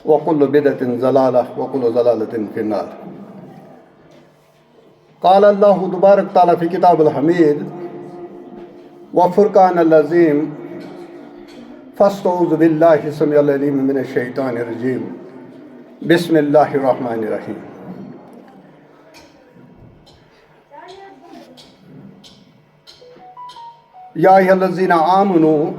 وكل بدعة ضلالة وكل ضلالة في النار. قال الله تبارك تعالى في كتاب الحميد وفرقان العظيم فاستعوذ بالله السميع العليم من الشيطان الرجيم بسم الله الرحمن الرحيم. يا أيها الذين آمنوا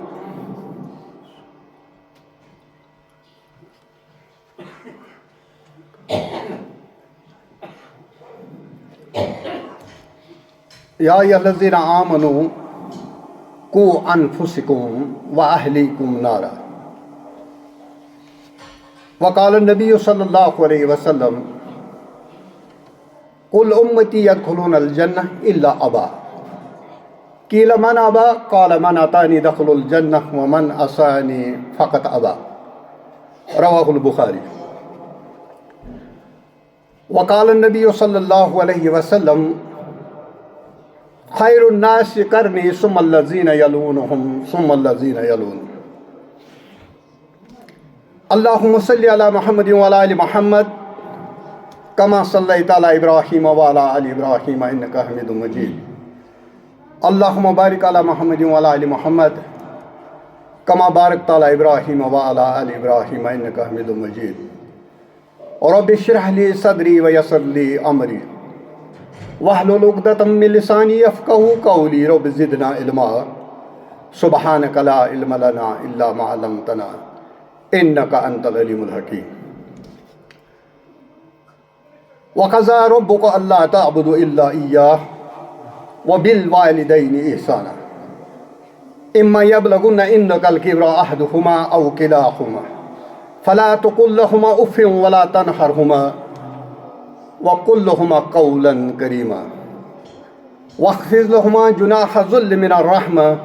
يا أيها الذين آمنوا قوا أنفسكم وأهليكم نارا. وقال النبي صلى الله عليه وسلم كل أمتي يدخلون الجنة إلا أبا. قيل من أبا؟ قال من أطاعني دخل الجنة ومن عصاني فقط أبا. رواه البخاري. وقال النبي صلى الله عليه وسلم خير الناس قرني ثم الذين يلونهم ثم الذين يلونهم. اللهم صل على محمد وعلى آل محمد كما صليت على إبراهيم وعلى آل إبراهيم إنك حميد مجيد. اللهم بارك على محمد وعلى آل محمد كما باركت على إبراهيم وعلى آل إبراهيم إنك حميد مجيد. رب اشرح لي صدري ويسر لي أمري واحلل عقدة من لساني يفقهوا قولي. رب زدنا علما سبحانك لا علم لنا إلا ما علمتنا إنك أنت العليم الحكيم. وقضى ربك ألا تعبدوا إلا إياه وبالوالدين إحسانا إما يبلغن عندك الكبر أحدهما أو كلاهما فلا تقل لهما أف ولا تنهرهما وقل لهما قولا كريما واخفض لهما جناح الذل من الرحمة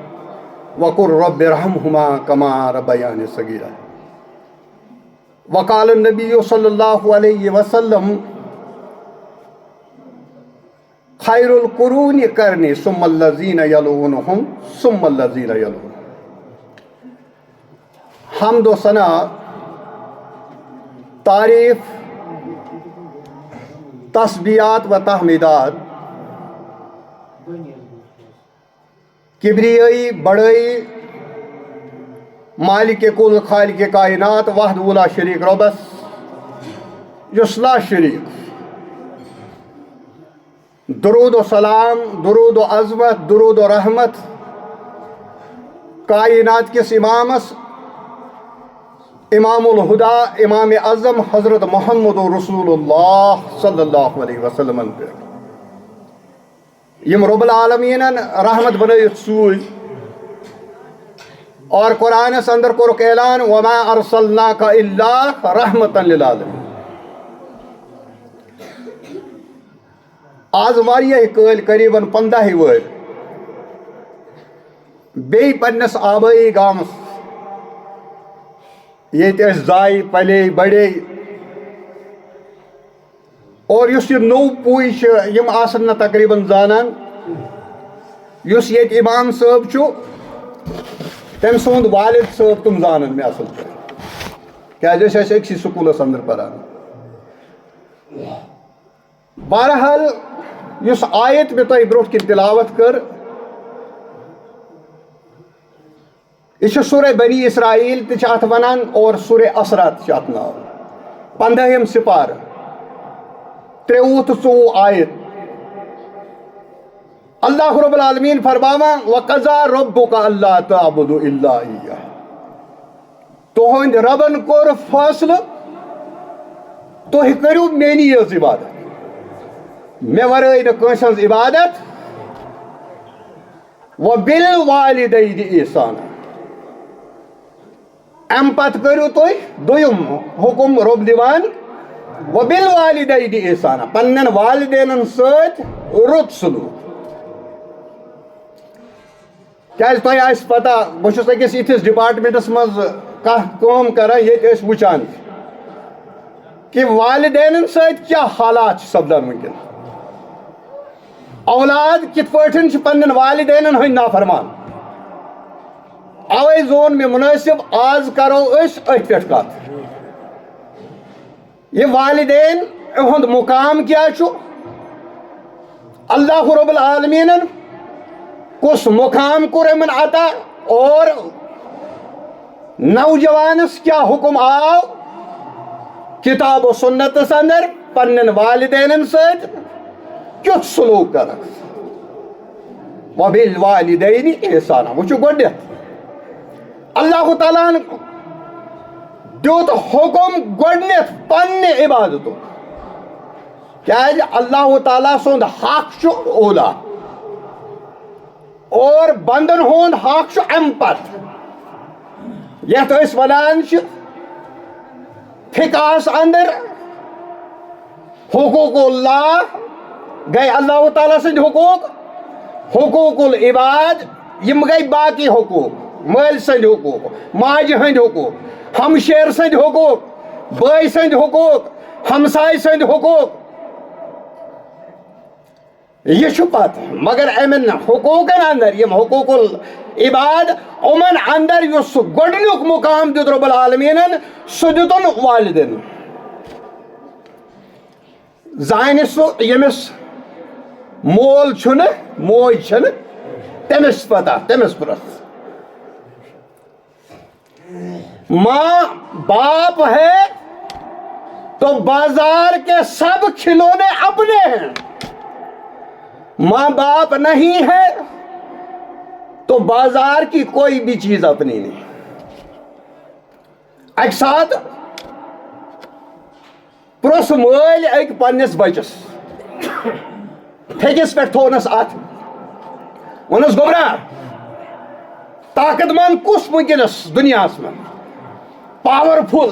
وقل رب ارحمهما كما ربياني صغيرا. وقال النبي صلى الله عليه وسلم خير القرون قرني ثم الذين يلونهم ثم الذين يلونهم. حمد و ثنا تعریف تسبیحات و تحمیدات کبریائی بڑائی مالک کل خالق کائنات وحدہ لا شریک ربس یس لا شریک. درود و سلام درود و عظمت درود و رحمت کائنات کس امامس امام الہدا امام اعظم حضرت محمد رسول اللہ صلی اللہ علیہ وسلم پہ یم رب العالمین رحمت بنائیت سوئی اور قرآن اندر کورک اعلان وما ارسلناک الا رحمتا للعالمین. آز واریاہ قٲلۍ قریباً 15 ؤری بیٚیہِ پننس آبٲیی گامس ییٚتہِ أسۍ زاے پلے بڑے اور یُس یہِ نوٚو پُے چھِ یِم آسن نہٕ تقریباً زانان یُس ییٚتہِ امام صٲب چھُ تٔمۍ سُنٛد والد صٲب تِم زانن مےٚ اصل پٲٹھۍ کیٛازِ أسۍ ٲسۍ أکسٕے سکوٗلس انٛدر پران. بہرحال یُس آیت مےٚ تۄہہِ برونٛٹھ کِنۍ تلاوت کٔر یہ چھُ سورہ بنی اسرائیل تہِ چھِ اتھ ونان اور سورہ اسرات چھِ اتھ ناو 15ہم سپارٕ 23 تہٕ 24 آیت. اللہ رب العالمین فرماوان وَقَضَىٰ رَبُّكَ أَلَّا تَعْبُدُوا إِلَّا إِيَّاهُ. تُہُنٛدِ ربن کوٚر فٲصلہٕ تُہۍ کٔرِو میٛٲنی یٲژ عبادت مےٚ ورٲے نہٕ کٲنٛسہِ ہٕنٛز عبادت. وَبِالْوَالِدَيْنِ إِحسَانًا. اَمہِ پتہٕ کٔرِو تُہۍ دوٚیُم حُکُم رۄب دِوان وَبِالْوَالِدَيْنِ إِحسَانًا پننٮ۪ن والدینن سۭتۍ رُت سلوٗک. کیٛازِ تۄہہِ آسہِ پتہ بہٕ چھُس أکِس یِتھِس ڈپارٹمنٹس منٛز کانٛہہ کٲم کران ییٚتہِ أسۍ وٕچھان کہ والدینن سۭتۍ کیٛاہ حالات چھِ سپدان وٕنکٮ۪ن. اولاد کِتھ پٲٹھۍ چھِ پننٮ۪ن والدینن ہٕنٛدۍ نافرمان. اوے زون مےٚ مُنٲسِب آز کرو أسۍ أتھۍ پٮ۪ٹھ کتھ یہ والدین ہند مقام کیا چھو اللہ رب العالمین کس مقام کور امن عطا اور نوجوانس کیا حکم آو کتاب و سنت اندر پنن والدین ست کیت سلوک کر وبالوالدین احسانا وہ گڈنیت اللہ تعالیٰ دیت حکم گڈنیت پنہ عبادتو کیا اللہ تعالیٰ سند حق چھو اولا اور بندن ہون حق چھو ام پت یت اس ونان فقہس اندر حقوق اللہ گئی اللہ تعالیٰ سند حقوق حقوق العباد یم گئی باقی حقوق مال سند حقوق ماجہ ہند حقوق ہمشیر سند حقوق بائی سند حقوق ہمسائے سند حقوق یہ پتہ مگر امن حقوقن اندر یم حقوق العباد امن اندر اس گڈنیک مقام دیت رب العالمین سہ دتن والدین زانہ سہ یمس مول چھن موج چھن تمس پتہ تمس پرس ماں باپ ہے تو بازار کے سب کھلونے اپنے ہیں، ماں باپ نہیں ہے تو بازار کی کوئی بھی چیز اپنی نہیں۔ ایک ساتھ پرس مل ایک پنس بچس تھکس پہ تھونس ات ونس گوبرا طاقت مند کس ونکس دنیا میں پاورفل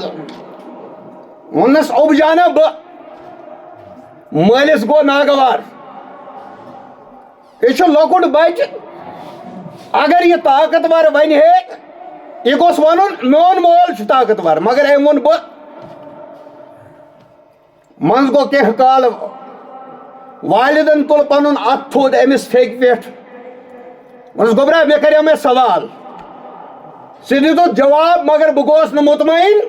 ونس اوب جانا مالس گو ناگوار یہ لکٹ بچہ اگر یہ طاقتور ون ہے یہ گوس ون میون مول طاقتور مگر ام ون من گو کہ کال والدن تل پن ات تھود امس پھیک پہ ونس گوبرا مے کرے میں سوال ثہ دتو جواب مگر بہ گوس نہ مطمئن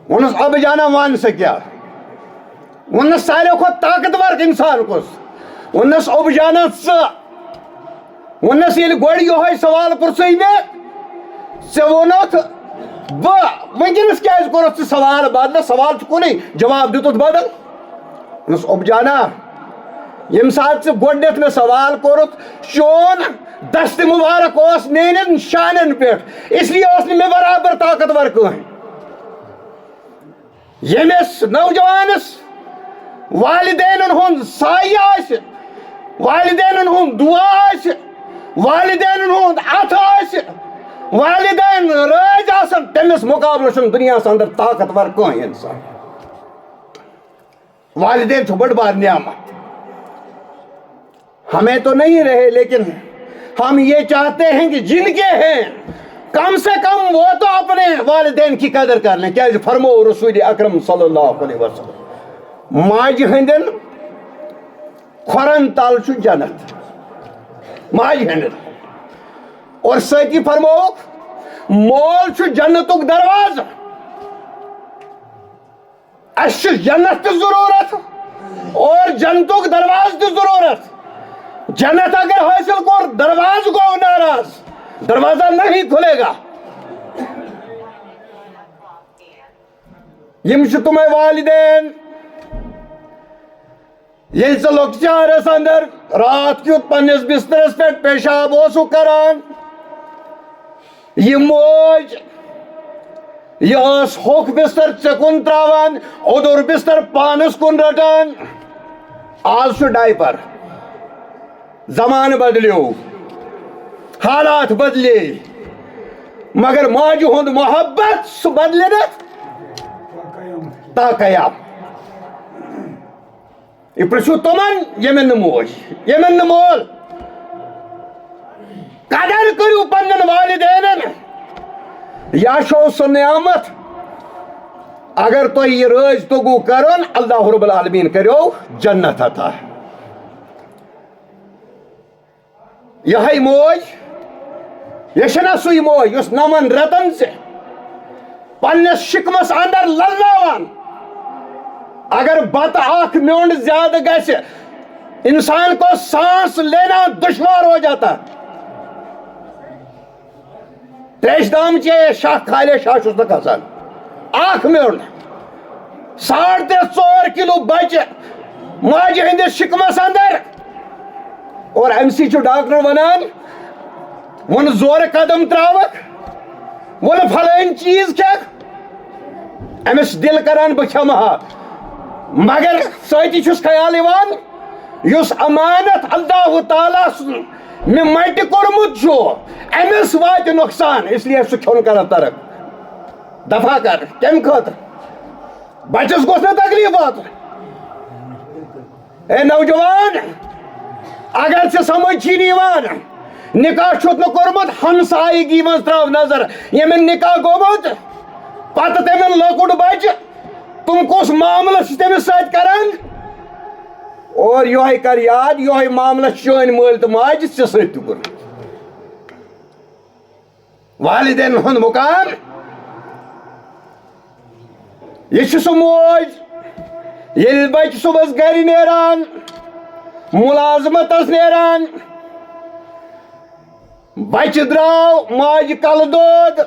ونس اب جانا ون سا کیا ونس ساروی کھت طاقتور انسان کس ونس اب جانا ونس یل گوڑ یہ سوال پرسے میں ژے وونت ونکس کیا کورت سوال بدل سوال کن جواب دتت بدل ونس اب جانا یم سات گوڈنیتھ میں سوال کورت چون دست مبارک اس میان شانن پہ اس لیے اس میں برابر طاقتور کہیں یمس نوجوانس والدین ہند سایہ آس والدین ہند دعا آس والدین ہند ات آس والدین رٲضۍ آسن تمس مقابلہ چھُنہٕ دنیاہس اندر طاقتور کٕہٕنۍ انسان والدین چھُ بٔڑ بار نعمت ہمیں تو نہیں رہے لیکن ہم یہ چاہتے ہیں کہ جن کے ہیں کم سے کم وہ تو اپنے والدین کی قدر کر لیں کیا فرمو رسول اکرم صلی اللہ علیہ وسلم ماجہ ہندن کھورن تل چھُ جنت ماجہ ہندن اور سۭتی فرمو مول چھُ جنتُک دروازٕ اس چھُ جنت تہِ ضروٗرت اور جنتُک دروازٕ تہِ ضروٗرت جنت اگر حاصل کر دروازہ کو ناراض دروازہ نہیں کھلے گا یم چھ تمہیں والدین یل ژٕ لۄکچارس اندر رات کیُت پننس بسترس پہ پیشاب اوسُکھ کران یہ موج یہ ٲس ہوٚکھ بستر ژےٚ کُن تراوان اوٚدُر بستر پانس کُن رٹان آز چھُ ڈائپر زمان بدلیو حالات بدلے مگر ماجہ ہند محبت سہ بدلے نا تا قیام یہ پرژھو تمن یمن نہ موج یمن نہ مول قدر کرو پنن والدینن یا چھو سہ نعمت اگر تہ یہ رٲضۍ توٚگوٗ کرن اللہ رب العالمین کرو جنت عطا یہ موج یہ چھنا سُے موج یس نمن رتن سے پنس شکمس اندر للناوان اگر بت اخ میونڈ زیادہ گژھِ انسان کو سانس لینا دشوار ہو جاتا. تریش دام چے شاہ خالے شاہ چھُس نہٕ کھسان اخ میونڈ 4.5 کلو بچہ ماجہ ہندس شکمس اندر اور ام سی چھُ ڈاکٹر ونان ون زور قدم تراوک ون فلٲنۍ چیز کھیٚکھ امس دل کران بہ کھیٚمہٕ ہا مگر سۭتی چھُس خیال یوان یُس امانت اللہ تعالیٰ مے مٹہِ کوٚرمُت چھُ امس واتہِ نۄقصان اس لیے سُہ کھیوٚن کران ترک دفع کر کمہِ خٲطرٕ بچس گوٚژھ نہ تکلیف واتُن. اے نوجوان اگر ژےٚ سمجھ چھی نہٕ یِوان نکاح چھُتھ نہٕ کوٚرمُت ہمسایگی منٛز تراو نظر ییٚمِن نکاح گوٚمُت پتہٕ تٔمِن لۄکُٹ بچہِ تم کُس معاملہٕ چھِ تٔمِس سۭتۍ کران اور یہوے کر یاد یہوے معاملہٕ چھُ چٲنۍ مٲلۍ تہٕ ماجہِ ژےٚ سۭتۍ تہِ کوٚرمُت. والدین ہُنٛد مقام یہ چھُ سُہ موج ییٚلہِ بچہِ صبحس گرِ نیران ملازمتس نیران بچہ درٛاو ماجہِ کلہٕ دود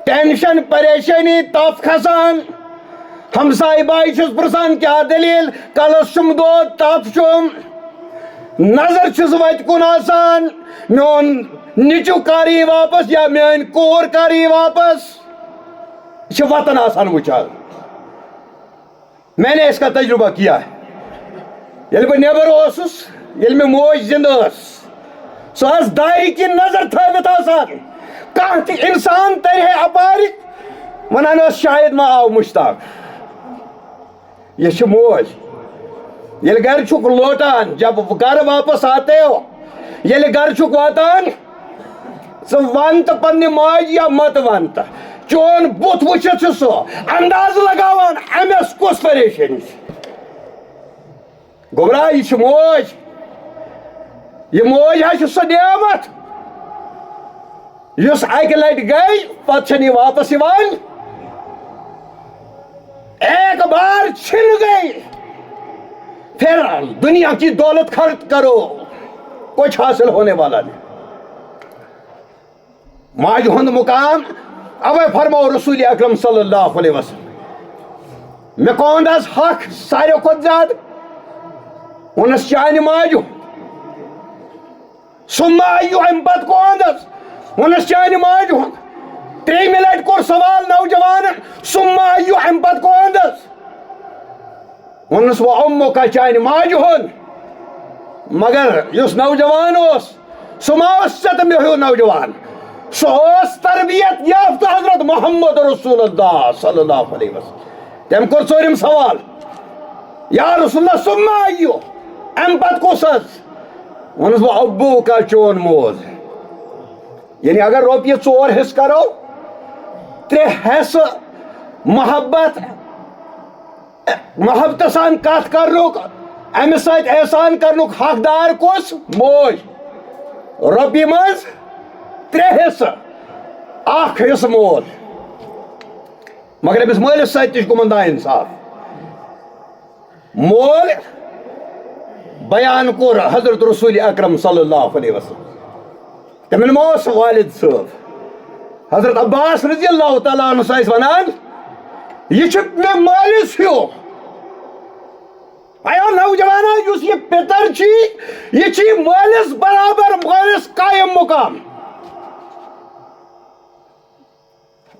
ٹینشن پریشانی تف کھسان ہمساے بائی چھُس پرژھان کیٛاہ دلیٖل کلس چھُم دود تف چھُم نظر چھُس وتہِ کُن آسان میون نیٚچوٗ کر یی واپس یا میٲنۍ کوٗر کر یی واپس یہ چھِ وطن آسان وٕچھان. میں نے اس کا تجربہ کیا ہے ییٚلہِ بہٕ نیبر اوسُس ییٚلہِ مےٚ موج زندٕ ٲس سۄ ٲس دارِ کِنۍ نظر تھٲوِتھ آسان کانٛہہ تہِ اِنسان ترِ ہے اپارِ ونان ٲس شاید ما آو مشتاق. یہ چھِ موج ییٚلہِ گرِ چھُکھ لوٹان جب گھر واپس آتے ہو ییٚلہِ گرِ چھُکھ واتان ژٕ ون تہٕ پننہِ ماجہِ یا مت ون تہٕ چون بُتھ وٕچھِتھ چھُ سُہ انداز لگاوان أمِس کُس پریشٲنی چھِ. گوٚبرا یہِ چھِ موج یہ موج حظ چھِ سۄ نعمت یُس اکہِ لٹہِ گٔے پتہٕ چھنہٕ یہِ واپس یِوان. ایک بار چھن گئی پھر دنیا کی دولت خرچ کرو کچھ حاصل ہونے والا نہیں. ماجہِ ہُنٛد مقام اوے فرمو رسول اکرم صلی اللہ علیہ وسلم مےٚ کوٚن حظ حق ساروی کھۄتہٕ زیادٕ ووٚنُس چانہِ ماجہِ سُمہ اَیُّ امہِ پتہٕ کوٚن حظ ووٚنُس چانہِ ماجہِ ہُنٛد. ترٛیٚیمہِ لٹہِ کوٚر سوال نوجوانن سُمہ اَیُّ امہِ پتہٕ کوٚن حظ ووٚنُس وۄنۍ اُمُکا چانہِ ماجہِ ہُنٛد. مگر یُس نوجوان اوس سُہ ما اوس ژےٚ تہٕ مےٚ ہیوٗ نوجوان سُہ اوس تربیت یافتہ حضرت محمد رسول اللہ صلی اللہ علیہ وسلم. تٔمۍ کوٚر ژوٗرِم سوال یا رسول اللہ سُمہ اَیُّ امہِ پتہٕ کُس حظ ووٚنُس وۄنۍ ابوٗکا چون مول. یعنی اگر رۄپیہِ 4 حصہٕ کرو 3 حصہٕ محبتہٕ سان کتھ کرنُک امہِ سۭتۍ احسان کرنُک حقدار کُس موج. رۄپیہِ منٛز 3 حصہٕ 1 حصہٕ مول مگر أمِس مٲلِس سۭتۍ تہِ چھُ گوٚمُت نااِنصاف. مول بیان کوٚر حضرت رسول اکرم صلی اللہ علیہ وسلم تٔمِس ما اوس والد صٲب حضرت عباس رضی اللہ تعالیٰ عنہ ٲسۍ ونان یہ چھُ مےٚ مٲلِس ہیوٗ. اَیو نوجوانا یُس یہِ پِتر چھِ یہِ چھِ مٲلِس برابر مٲلِس قایم مقام.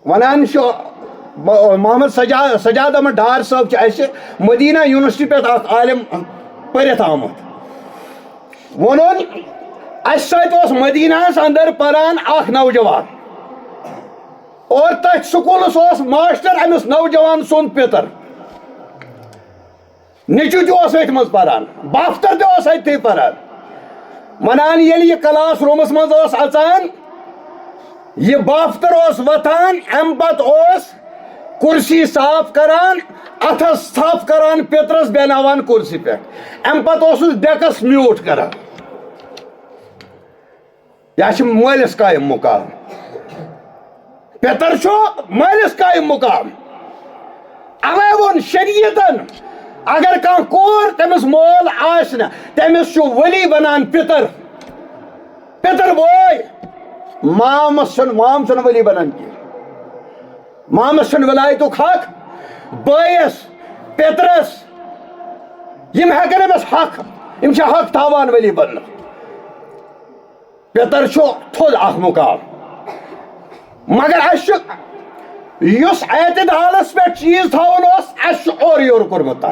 ونان چھُ محمد سجاد احمد ڈار صٲب چھِ اَسہِ مدینہ یونیورسٹی پٮ۪ٹھ اکھ عالم پٔرِتھ آمُت. ووٚنُن اَسہِ سۭتۍ اوس مدینہس اندر پران اکھ نوجوان اور تتھ سکوٗلس اوس ماشٹر أمِس نوجوان سُنٛد پِتر. نیٚچوٗ تہِ اوس أتھۍ منٛز پران بافتر تہِ اوس أتھی پران. ونان ییٚلہِ یہِ کلاس روٗمس منٛز اوس اژان یہ بافتر اوس وتھان امہِ پتہٕ اوس کرسی صاف کران اتھس تھپھ کران پترس بیٚہناوان کرسی پٮ۪ٹھ امہِ پتہٕ اوسُس ڈیکس میوٗٹ کران. یہِ چھِ مٲلِس قایم مقام. پیتر چھو مالس قائم مقام اوے وون شریعتن اگر کان کور تمس مول آسنہ تمس چھو ولی بنان پتر پتر بوئے مام چھن ولی بنان کی مامس چھن ولایتک حق بٲیس پیترس یم ہیکن امس حق یم چھ حق تھاوان ولی بنن پیتر چھو تھوٚد اکھ مقام مگر اس یس اعتدالس پہ چیز تھاون اس اس اور یور کورمت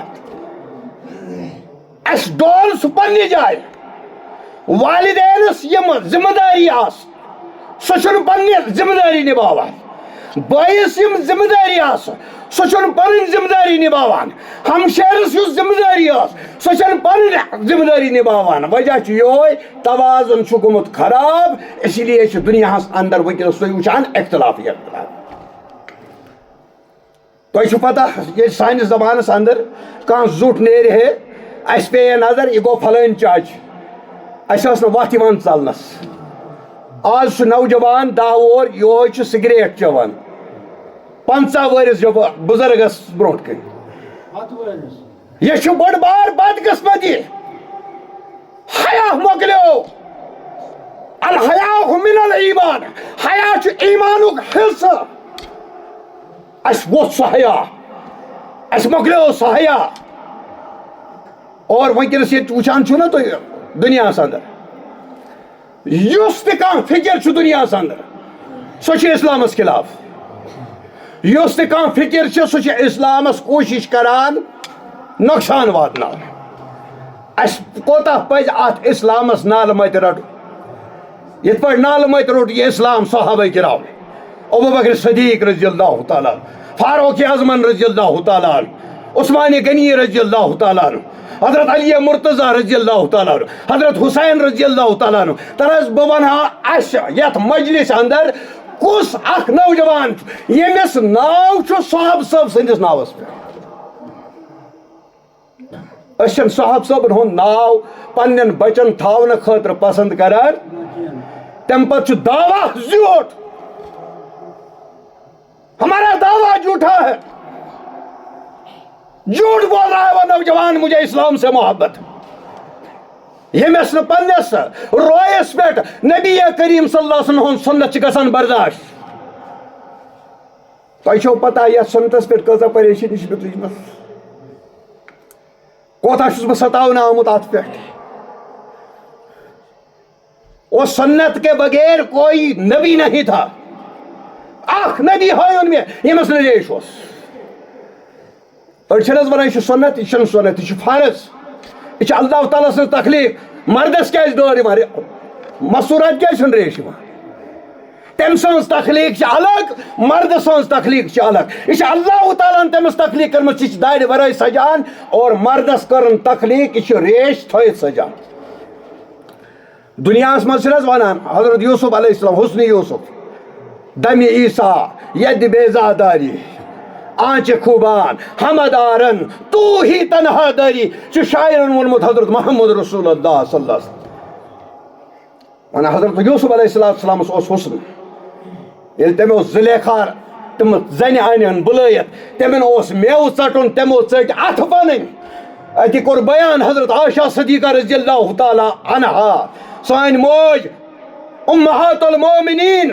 اس ڈول سہ پننہِ جایہِ والدینس یم ذمہ داری آس سہ چھُنہٕ پننہِ ذمہ داری نباوان بٲیس یم ذمہ داری آس سہ چھُنہٕ پنٕنۍ ذمہ داری نباوان ہمشیرس یُس ذمہ داری آس سہ چھنہٕ پنٕنۍ ذمہ داری نباوان وجہ چھُ یہوے توازن چھُ گوٚمُت خراب اسی لیے چھُ دنیاہس اندر ونکیٚنس تُہۍ وٕچھان اختلافی تۄہہِ چھُو پتہ یہ سانس زمانس اندر کانٛہہ زُٹھ نیرِ ہے اس پیٚیے نظر یہ گوٚو فلٲنۍ چاچہِ اسہِ ٲس نہٕ وتھ یِوان ژلنس آز چھُ نوجوان دہ وُہُر یہوے چھُ سگریٹ چٮ۪وان 50 ؤرِس بُزرگس برونٛٹھ کَنۍ یہ چھُ بٔڑ بار بدقسمتی حیا مۄکلیو الحیا من الایمان حیا چھُ ایمانُک حصہٕ اس ووٚتھ سُہ حیا اس مۄکلیو سُہ حیا اور ونکیٚنس ییٚتہِ وٕچھان چھُو نا تُہۍ دُنیاہس اندر یُس تہِ کانٛہہ فِکر چھُ دُنیاہس اندر سُہ چھُ اسلامس خلاف یُس تہِ کانٛہہ فِکر چھُ سُہ چھُ اسلامس کوٗشش کران نۄقصان واتناوُن اسہِ کوتاہ پزِ اتھ اسلامس نالہٕ متہِ رٹُن یِتھ پٲٹھۍ نالہٕ متہِ روٚٹ یہِ اسلام صحابہ کرام ابوبکر صدیق رضی اللہ تعالیٰ فاروق اعظمن رضی اللہ تعالیٰ عثمان غنی رضی اللہ تعالیٰ حضرت علی مرتضیٰ رضی اللہ تعالیٰ حضرت حسین رضی اللہ تعالیٰ ترس بہ ونہا اس یتھ مجلس اندر کس اخ نوجوان یمس ناو چھُ صاحب صٲب سٕنٛدِس ناوس پہ أسۍ چھِنہٕ صاحب صٲبن ہُنٛد ناو پننٮ۪ن بچن تھاونہٕ خٲطرٕ پسند کران تمہِ پتہٕ چھُ دعویٰ زیوٗٹھ ہمارا دعویٰ جھوٹا ہے جھوٹ بول رہا ہے وہ نوجوان مجھے اسلام سے محبت یمس نہٕ پننس رویس پہ نبی کریم صلی اللہ علیہ وسلم ہُنٛد سنت چھِ گژھان برداشت تۄہہِ چھو پتہ یتھ سنتس پہ کۭژاہ پریشٲنی چھِ مےٚ تُجمٕژ کوتاہ چھُس بہٕ ستاونہٕ آمُت اتھ پہ اس سنت کے بغیر کوئی نبی نہیں تھا اخ نبی ہٲیُن مےٚ ییٚمِس نہٕ ریش اوس أڑۍ چھِنہٕ حظ وَنان یہِ چھُ سنت یہِ چھُنہٕ سنت یہِ چھُ فرض یہِ چھِ اللہ تعالیٰ سٕنٛز تخلیٖق مردس کیازِ دٲر یِوان مستوٗرات کیازِ چھُنہٕ ریش یِوان تٔمۍ سٕنٛز تخلیٖق چھِ الگ مرد سٕنٛز تخلیٖق چھِ الگ یہِ چھِ اللہ تعالیٰ ہن تٔمِس تخلیٖق کٔرمٕژ یہِ چھِ دارِ ورٲے سجان اور مردس کٔرٕن تخلیٖق یہِ چھُ ریش تھٲیِتھ سجان دُنیاہس منٛز چھِنہٕ حظ وَنان حضرت یوٗسف علیہ السلام حسنِ یوٗسف دمِ عیسیٰ یدِ بیزاداری آنچہِ خوبان ہمدارن تو ہی تنہا داری چھُ شاعرن ووٚنمُت حضرت محمد رسول اللہ صلی اللہ علیہ وسلم ونان حضرت یوٗسف علیہ السلامس اوس حسن ییٚلہِ تٔمۍ اوس زُلیکھا تِم زنہِ انن بُلٲیِتھ تِمن اوس میوٕ ژٹُن تِمو ژٔٹۍ اتھٕ پنٕنۍ اتہِ کوٚر بیان حضرت عائشہ صدیقہ رضی اللہ تعالیٰ عنہا سٲنۍ موج امہات المومنین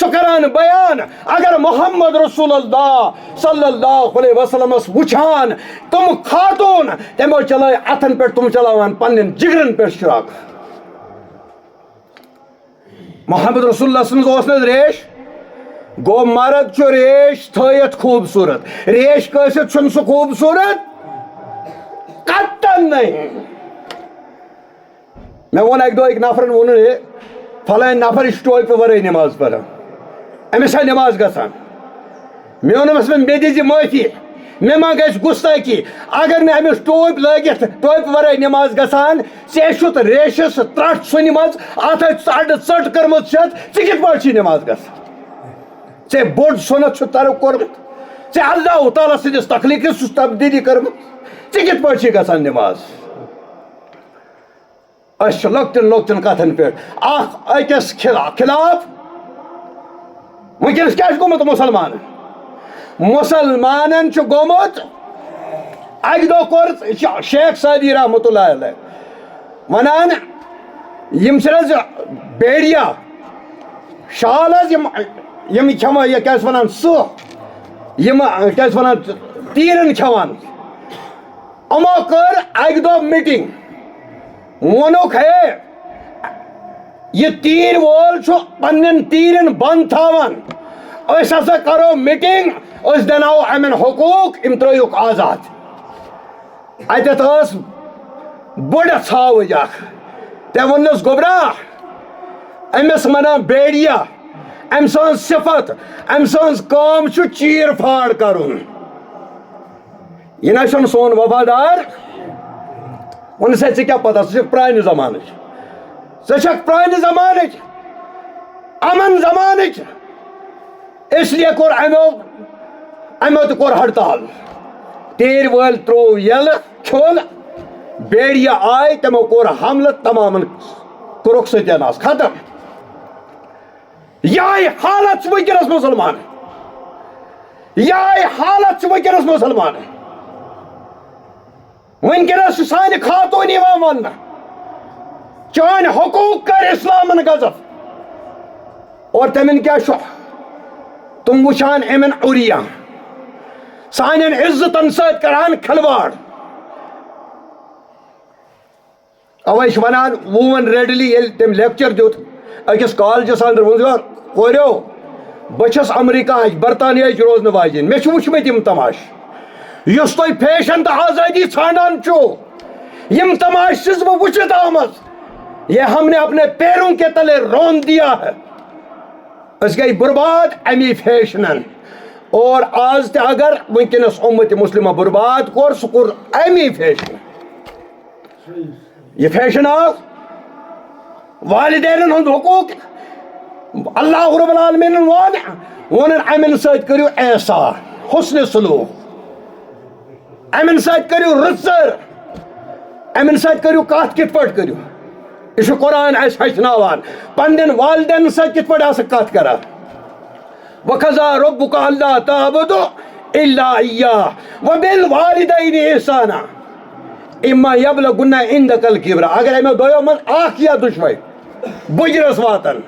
سُہ کران بیان اگر محمد رسول اللہ صلی اللہ علیہ وسلمس وٕچھان تِم خاتوٗن تِمو چلٲے اتھن پٮ۪ٹھ تِم چلاوان پننٮ۪ن جگرن پٮ۪ٹھ شراک محمد رسول اللہ سٕنٛز اوس نہٕ حظ ریش گوٚو مرد چھُ ریش تھٲیِتھ خوٗبصوٗرت ریش کٲسِتھ چھُنہٕ سُہ خوٗبصوٗرت قطن نہیں مےٚ ووٚن اکہِ دۄہ أکۍ نفرن ووٚنُن ہے فلٲنۍ نفر یہِ چھُ ٹوپہِ ورٲے نٮ۪ماز پران أمِس چھا نٮ۪ماز گژھان مےٚ ووٚنمس مےٚ دِزِ معٲفی مےٚ ما گژھِ گُستٲخی اگر نہٕ أمِس ٹوپۍ لٲگِتھ ٹوپہِ ورٲے نٮ۪ماز گژھان ژےٚ چھُتھ ریشس ترٹھ ژھُنمٕژ اتھ اَڈٕ ژٔٹ کٔرمٕژ چھتھ ژٕ کِتھ پٲٹھۍ چھِ نٮ۪ماز گژھان ژےٚ بوٚڑ سُنت چھُ ترک کوٚرمُت ژےٚ اللہ تعالیٰ سٕنٛدِس تخلیٖقس چھُس تبدیٖلی کٔرمٕژ ژٕ کِتھ پٲٹھۍ چھِ گژھان نٮ۪ماز أسۍ چھِ لۄکٹٮ۪ن لۄکٹٮ۪ن کتھن پٮ۪ٹھ اکھ أکِس خلاف ونکس کیا گومت مسلمان مسلمانن گومت اکہ دہ کور شیخ سعدی رحمۃ اللہ علیہ ونان یم چھ بیڑیا شال یم کھیوان یہ کیا ونان سہ یم کیا ونان تیرن کھیوان امو کر اکہ دہ میٹنگ وونک ہے یہ تیر وول پنن تیرن بند تھاوان اس ہسا کرو میٹنگ اس دناو امن حقوق ام تروک آزاد اتت اس بڑ ژھاوج اخ تے ونس گوبرا امس منا بیڑیا ام سن صفت ام سن کام چیر پھاڑ کرن یہ نہ چھن سون وفادار ون سے کیا پتہ سہ پرانہ زمانہ سہ پرانہ زمانہ امن زمانہ اس لیے کور امو تہ کور ہڑتال تیر ول ترو یل کھول بیڑیا آئے تمو کور حملہ تمام کورک ستیاناس ختم یہ حالت ونکس مسلمان یہ حالت ونکس مسلمان ونکس سانہ خاتون یوان ون چان حقوق کر اسلامن غضب اور تمن کیا تم وچان امن عریا سانن عزتن ست کران کھلواڑ اوے ونان وون ریڈلی یل تم لیکچر دیت اکس کالجس اندر ون کوریو بچس امریکہ برطانیہ روزن واجن مے وچمت یم تماش یس تھی فیشن تو آزادی ژھانڈان چھو یم تماش چھس بہ وچھت آمت یہ ہم نے اپنے پیروں کے تلے رون دیا ہے اس گئی برباد امی فیشنن اور آز تہ اگر ونکس امت مسلمہ برباد کور سہ کور امی فیشن یہ فیشن آو والدین ہند حقوق اللہ رب العالمین ون امن ست کرو احسان حسن سلوک امن ست کرو رژر امن ست کرو کت کت پٲٹھۍ کرو یہ قرآن اس ہچناوان پنن والدین ست کت پٲٹھۍ آسکھ کت کران وَقَضَىٰ رَبُّكَ أَلَّا تَعْبُدُوا إِلَّا إِيَّاهُ وَبِالْوَالِدَيْنِ إِحْسَانًا إِمَّا يَبْلُغُنَّ عِندَكَ الْكِبَرَ اگر امو دویو من اخ یا دشوے بجرس واتن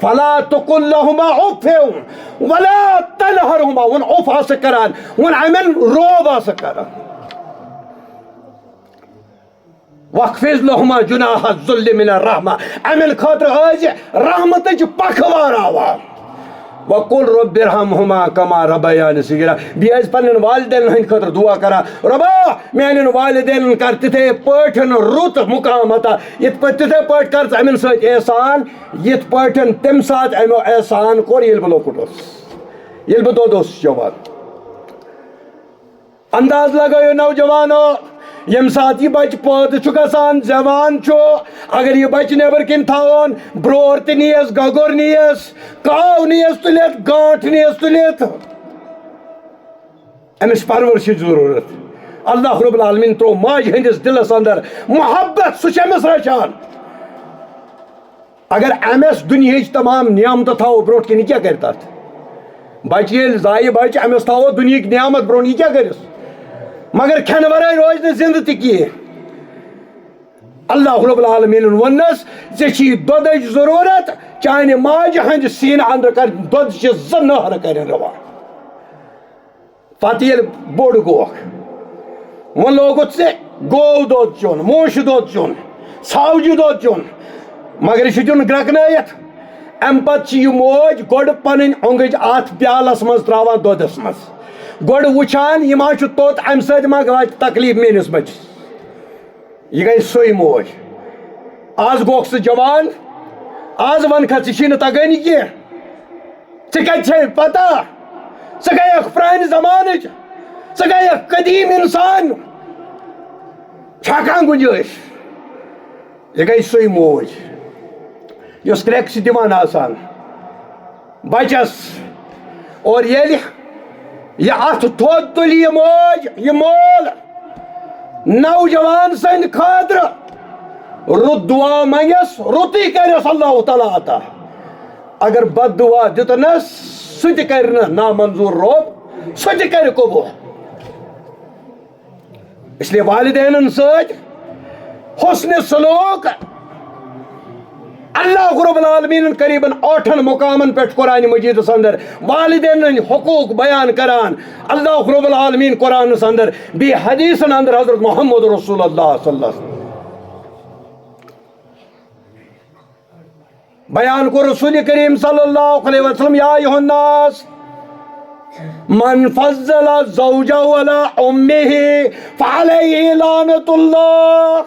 فَلَا تُقُل لَهُمَا أُفٍّ وَلَا تَنْهَرْهُمَا ون اف آسکھ کران ون امن روب آسکھ کران وَاخْفِضْ لَهُمَا جُنَاحَ الذُّلِّ مِنَ الرَّحْمَةِ امن خاطر آز رحمتچ پکھوار آوان وَقُلْ رَبِّ ارْحَمْهُمَا كَمَا رَبَّيَانِي صِغِيرًا بیٚیہِ پنن والدین ہند خاطر دعا کران ربا میانن والدین کر تتھے پٲٹھۍ رُت مقام عطا یتھ پٲٹھۍ تتھے پٲٹھۍ کر امن سۭتۍ احسان یتھ پٲٹھۍ تمہِ ساتہٕ امو احسان کوٚر ییٚلہِ بہٕ لۄکُٹ اوسُس ییٚلہِ بہٕ دۄد اوسُس چٮ۪وان انداز لگٲیِو نوجوانو یم سات یہ بچہ پٲدٕ چھُ گژھان زیوان چھُ اگر یہ بچہ نیبر کن تھاون برور تہِ نیس گگُر نیس کاو نیس تُلِتھ گانٹھ نیس تُلِتھ امس پرورشٕچ ضروٗرت اللہ رب العالمین ترٛوو ماجہِ ہٕنٛدِس دلس اندر محبت سُہ چھُ أمِس رچھان اگر امس دُنہِچ تمام نعمتہٕ تھاوو برونٛٹھ کِنۍ یہِ کیٛاہ کرِ تتھ بچہ ییٚلہِ زایہِ بچہ امس تھاوو دُنہِکۍ نعمت برونٛٹھ یہِ کیٛاہ کرس مگر کھٮ۪نہٕ ورٲے روزِ نہٕ زندٕ تہِ کینٛہہ اللہ رب العالمین ونس ژےٚ چھِ دۄدٕچ ضروٗرت چانہِ ماجہِ ہٕنٛدِ سیٖنہٕ اندر کر دۄدٕچہِ زٕ نہرٕ کرن رواں پتہٕ ییٚلہِ بوٚڑ گوکھ وۄنۍ لوگُتھ ژےٚ گوٚو دۄد چیوٚن موٗشہِ دۄد چیوٚن ژھاوجہِ دۄد چیوٚن مگر یہِ چھُ دیُن گرٛٮ۪کنٲیِتھ امہِ پتہٕ چھِ یہِ موج گۄڈٕ پنٕنۍ اوٚنٛگٕج اتھ پیالس منٛز تراوان دۄدس منٛز گۄڈٕ وٕچھان یہِ ما چھُ توٚت امہِ سۭتۍ ما واتہِ تکلیٖف میٲنِس بچس یہ گئی سوے موج آز گوکھ ژٕ جوان آز ونکھا ژےٚ چھی نہٕ تگٲنی کینٛہہ ژےٚ کتہِ چھے پتہ ژٕ گٔیکھ پرانہِ زمانٕچ ژٕ گٔیکھ قدیٖم انسان چھا کانٛہہ گُنجٲیش یہ گئی سوے موج یۄس کرٛٮ۪کہٕ چھِ دِوان آسان بچس اور ییٚلہِ یہ اتھ تھوٚد تُلہِ یہِ موج یہِ مول نوجوان سٕنٛدِ خٲطرٕ رُت دعا منگس رُتٕے کرٮ۪س اللہ تعالیٰ عطا اگر بد دعا دتنس سہ تہ کر نامنظور روب سہ تہ کر قبول. اس لیے والدین ست حسن سلوک اللہ رب العالمین قریباً 8 مقامن پہ قرآن مجیدس اندر والدین حقوق بیان کران اللہ رب العالمین قرآنس اندر بی حدیثن اندر حضرت محمد رسول اللہ صلی اللہ علیہ وسلم بیان کو رسول کریم صلی اللہ علیہ وسلم یا ایھا الناس من فضل زوجہ علی امہ فعلیہ لعنت اللہ.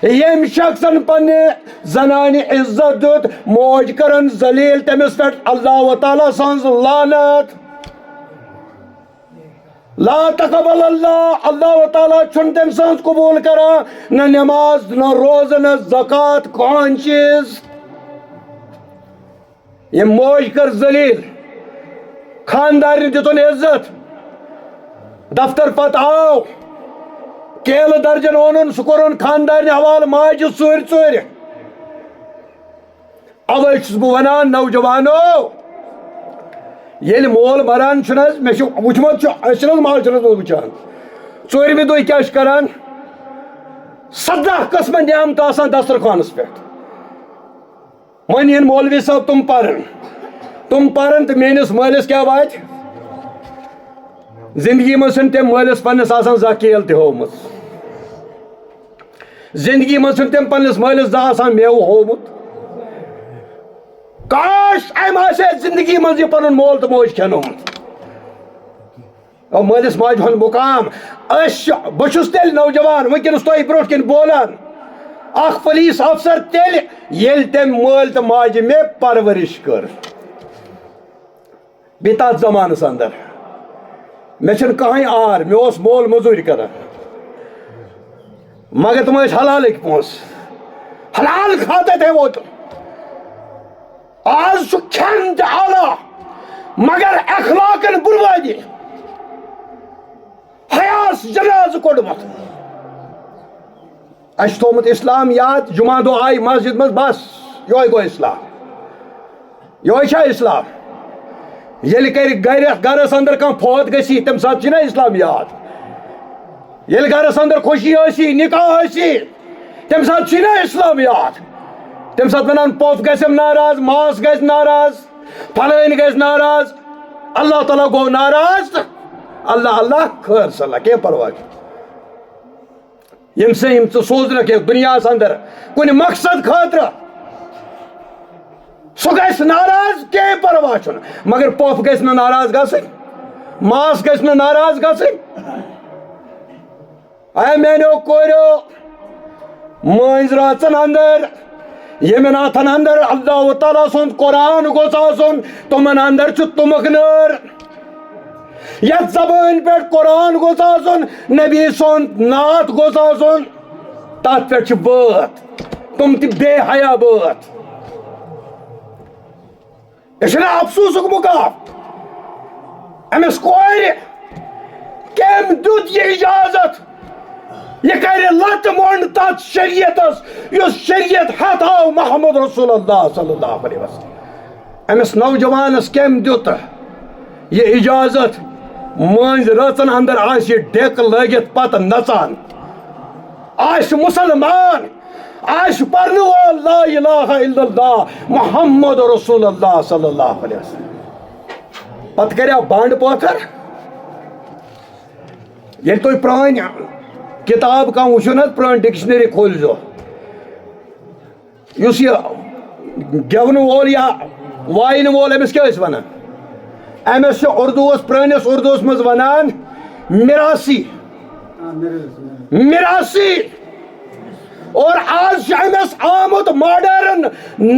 یم شخصن پنہ زنان عزت دیت موج کرن ذلیل تمس پہ اللہ تعالیٰ سنز لعنت. لا تقبل اللہ تعالیٰ چھن تم سنز قبول کرا نہ نماز نہ روزہ نہ زکات کون چیز. یہ موج کر ذلیل خاندار دتن عزت دفتر پت آو کیل درجن اونن سہ کورن خاندار حوالہ ماجہ ژور اوے چھس بہ ونان نوجوانو ییٚلہِ مول مران چھُنہ حظ مےٚ چھُ وٕچھمُت چھُ أسۍ چھِنہ حظ مالچَرس منٛز وٕچھان ژوٗرمہِ دۄہ کیٛاہ چھِ کران 17 قٕسمہٕ نعمت آسان دسترخوانس پٮ۪ٹھ وۄنۍ یِن مولوی صٲب تم پرن تہٕ میٲنِس مٲلِس کیٛاہ واتہِ زندگی منٛز چھُنہٕ تٔمۍ مٲلِس پننِس آسان زانٛہہ کیل تہِ ہومٕژ زندگی منٛز چھُنہٕ تٔمۍ پننِس مٲلِس زانٛہہ آسان میوٕ ہومُت. کاش أمۍ آسہِ ہے زندگی منٛز یہِ پنُن مول تہٕ موج کھٮ۪نومُت. مٲلِس ماجہِ ہُنٛد مُقام بہٕ چھُس تیٚلہِ نوجوان وٕنکٮ۪نس تۄہہِ برونٛٹھ کِنۍ بولان اکھ پُلیٖس افسر تیٚلہِ ییٚلہِ تٔمۍ مٲلۍ تہٕ ماجہِ مےٚ پرورش کٔر بیٚیہِ تتھ زمانس اندر مےٚ چھُنہٕ کٕہٕنۍ آر مےٚ اوس مول موٚزوٗرۍ کران مگر تِم ٲسۍ حلالٕکۍ پونٛسہٕ حلال کھاتہٕ تہِ ووت. آز چھُ کھٮ۪ن تہِ عالیٰ مگر اخلاقن بربٲدی حیاس جنازٕ کوٚڑمُت. اَسہِ چھُ تھوٚومُت اسلام یاد جمعہ دۄہ آیہِ مسجد منٛز بس یہوے گوٚو اسلام یہوے چھا اسلام. ییٚلہِ کرِ گرس اندر کانٛہہ فوت گژھی تمہِ ساتہٕ چھُنہ اسلام یاد. ییٚلہِ گرس اندر خوشی ٲسی نکاح ٲسی تمہِ ساتہٕ چھُنہ اسلام یاد. تمہِ ساتہٕ ونان پوٚپھ گژھٮ۪م ناراض ماس گژھِ ناراض پھلٲنۍ گژھِ ناراض اللہ تعالیٰ گوٚو ناراض تہٕ اللہ خٲر صلح کینٛہہ پرواے چھُنہٕ. یِم ژٕ سوزنکھ یتھ دُنیاہس اندر کُنہِ مقصد خٲطرٕ سُہ گژھِ ناراض کینٛہہ پرواے چھُنہٕ مگر پوٚپھ گژھِ نہٕ ناراض گژھٕنۍ ماس گژھِ نہٕ ناراض گژھٕنۍ. اے میانیو کوریو مٲنٛزۍ رٲژن اندر ییٚمٮ۪ن اتھن اندر اللہ تعالیٰ سُنٛد قرآن گوٚژھ آسُن تِمن اندر چھُ تُمبکھ نٲر. یتھ زبٲنۍ پٮ۪ٹھ قرآن گوٚژھ آسُن نبی سُنٛد نعت گوٚژھ آسُن تتھ پٮ۪ٹھ چھِ بٲتھ تِم تہِ بے حیا بٲتھ. یہِ چھُنہ افسوٗسُک مُقام أمِس کورِ کٔمۍ دیُت یہِ اِجازت یہ کرِ لتہٕ مۄنٛڈ تتھ شریعتس یُس شریعت ہٮ۪تھ آو محمد رسول اللہ صلی اللہ علیہ وسلم. أمِس نوجوانس کٔمۍ دیُت یہِ اجازت مٲنٛزۍ رٲژن اندر آسہِ یہِ ڈیکہٕ لٲگِتھ پتہٕ نژان آسہِ مُسلمان آسہِ پرنہٕ وول لا الہ الا اللہ محمد رسول اللہ صلی اللہ علیہ وسلم. پتہٕ کریٛاو بانٛڈٕ پٲتھر. ییٚلہِ تُہۍ پرٛٲنۍ کتاب کانٛہہ وٕچھو نہ حظ پرٛٲنۍ ڈکشنری کھوٗلزیو یُس یہِ گٮ۪ونہٕ وول یا واینہٕ وول أمِس کیٛاہ ٲسۍ ونان أمِس چھِ اردوٗوس پرٛٲنِس اردوٗوس منٛز ونان مِراسی اور آز چھُ أمِس آمُت ماڈٲرٕن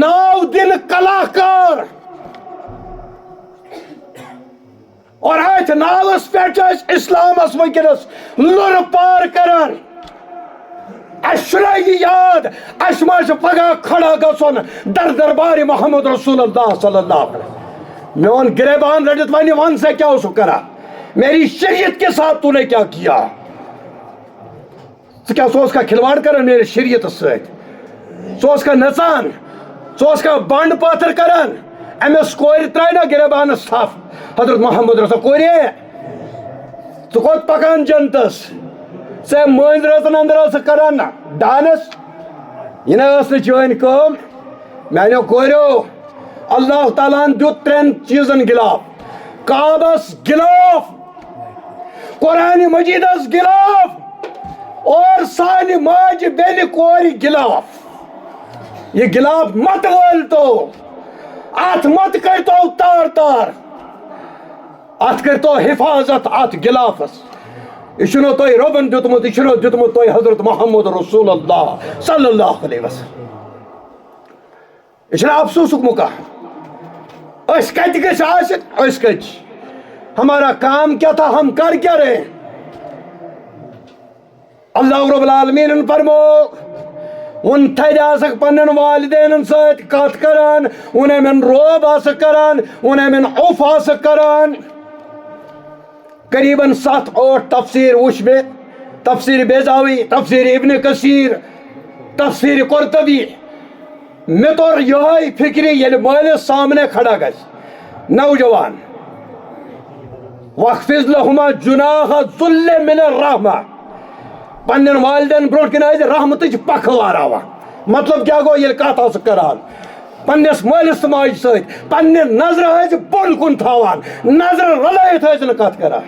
ناو دِنہٕ کلاکار اور أتھۍ ناوس پٮ۪ٹھ چھِ أسۍ اسلامس وٕنکٮ۪نس لُرٕ پار کران. اَسہِ چھُنہ یہِ یاد اَسہِ ما چھُ پگاہ کھڑا گژھُن دربارِ محمد رسول اللہ صلی اللہ علیہ وسلم. میون گریبان رٔٹِتھ وَنہِ وَن سا کیٛاہ اوسُکھ کران میری شریعت کے ساتھ تو نے کیا کیا. ژٕ کیٛاہ ژٕ اوسکھا کھلواڑ کران میٲنِس شریعتس سۭتۍ ژٕ اوسکھا نژان ژٕ کا بنڈ پاتھر کران أمس کورِ ترٛایہِ نا گِربانس تھپھ حضرت محمد رسول کورِ ژٕ کوٚت پکان جنتس ژےٚ مٲنٛزِ رٲژن انٛدر ٲسٕکھ کران ڈانس یہِ نہ ٲس نہٕ چٲنۍ کٲم میٛانیو کوریو اللہ تعالیٰ ہن دیُت 3 چیٖزن گِلاف کعبس گِلاف قرآنِ مجیدس گِلاف اور سانہِ ماجہِ بیٚنہِ کورِ گِلاف یہ گِلاف مت وٲلۍتو اتھ مت کٔرۍتو تار تار اتھ کٔرۍتو حفاظت اتھ گِلافس یہ چھُنو تۄہہِ رۄبن دیُتمُت یہِ چھُنو دیُتمُت تۄہہِ حضرت محمد رسول اللہ صلی اللہ علیہ وسلم یہ چھُنہ افسوسُک مقام أسۍ کتہِ گٔژھۍ آسٕنۍ أسۍ کتہِ چھِ ہمارا کام کیا تھا ہم کر کیا رہے اللہ رب العالمین فرمو ان تھدِ آسکھ پننٮ۪ن والدینن سۭتۍ کتھ کران ان امن روب آسکھ کران ان امن عف آسکھ کران قریباً 7-8 تفسیر وچھ مےٚ تفسیر بیضاوی تفسیر ابن کثیر تفسیر قرطبی مےٚ توٚر یِہوٚے فکرِ ییٚلہِ مٲلِس سامنے کھڑا گژھِ نوجوان وَخْفِضْ لَهُمَا جُنَاحَ الذُّلِّ مِنَ الرَّحْمَةِ پننٮ۪ن والدین برونٛٹھ کِنۍ ٲسۍ رحمتٕچ پکھ واراوان مطلب کیٛاہ گوٚو ییٚلہِ کتھ آسکھ کران پننِس مٲلِس تہٕ ماجہِ سۭتۍ پننہِ نظرٕ ٲسۍ بۄن کُن تھاوان نظرٕ رلٲیِتھ ٲسۍ نہٕ کتھ کران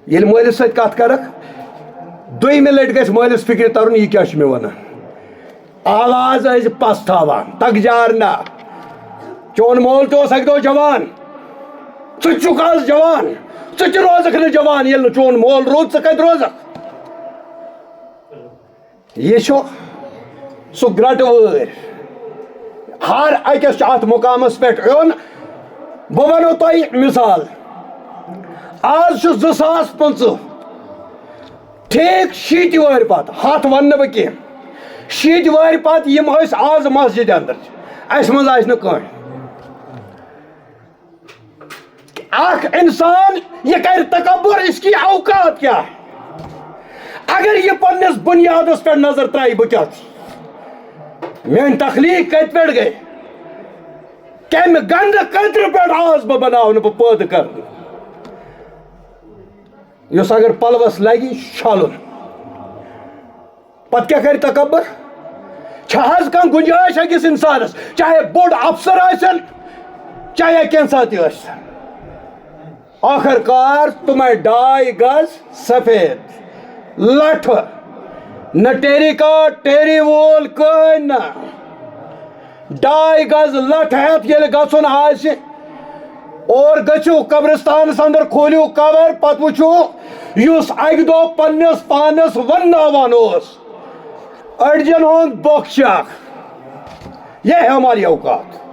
ییٚلہِ مٲلِس سۭتۍ کتھ کرکھ دوٚیمہِ لٹہِ گژھِ مٲلِس فکرِ ترُن یہِ کیٛاہ چھُ مےٚ ونان آواز ٲسۍ پس تھاوان تگجار نہ چون مول تہِ اوس اکہِ دۄہ جوان ژٕ چھُکھ آز جوان ژٕ تہِ روزکھ نہٕ جوان ییٚلہِ نہٕ چون مول روٗد ژٕ کتہِ روزکھ یہِ چھُ سُہ گرٹہٕ وٲرۍ ہر أکِس چھُ اتھ مقامس پٮ۪ٹھ یُن بہٕ ونو تۄہہِ مثال آز چھُ 2025 ٹھیٖک 60 وٕہٕرۍ پتہٕ 100 ونہٕ نہٕ بہٕ کینٛہہ 60 وٕہٕرۍ پتہٕ یِم ٲسۍ آز مسجدِ انٛدر اسہِ منٛز آسہِ نہٕ کٕہٕنۍ اکھ انسان یہ کر تکبر اس کی اوقات کیا اگر یہ پننس بنیادس پہ نظر ترائی بہ کیا میان تخلیق کت پہ گئی کم گند قطر پہ آس بہ بناون بہ پید کر اس اگر پلوس لگی چھلن پتہ کیا کر تکبر چھز کان گنجائش اکس انسانس چاہے بوڑ افسر آسن چاہے کینسا تہ آسن آخر کار تمہیں 2.5 گز سفید لٹھ نہ ٹیری کا ٹیری وول کہین نہ 2.5 گز لٹھ ہیت ییٚلہِ گژھُن آسہِ اور گژھِو قبرستانس اندر کھولیو قبر پتہٕ وٕچھِو یُس اکہِ دۄہ پننِس پانس ونناوان اوس أڑجن ہُنٛد بۄکھ چھِ اکھ یہ ہے ہماری اوقات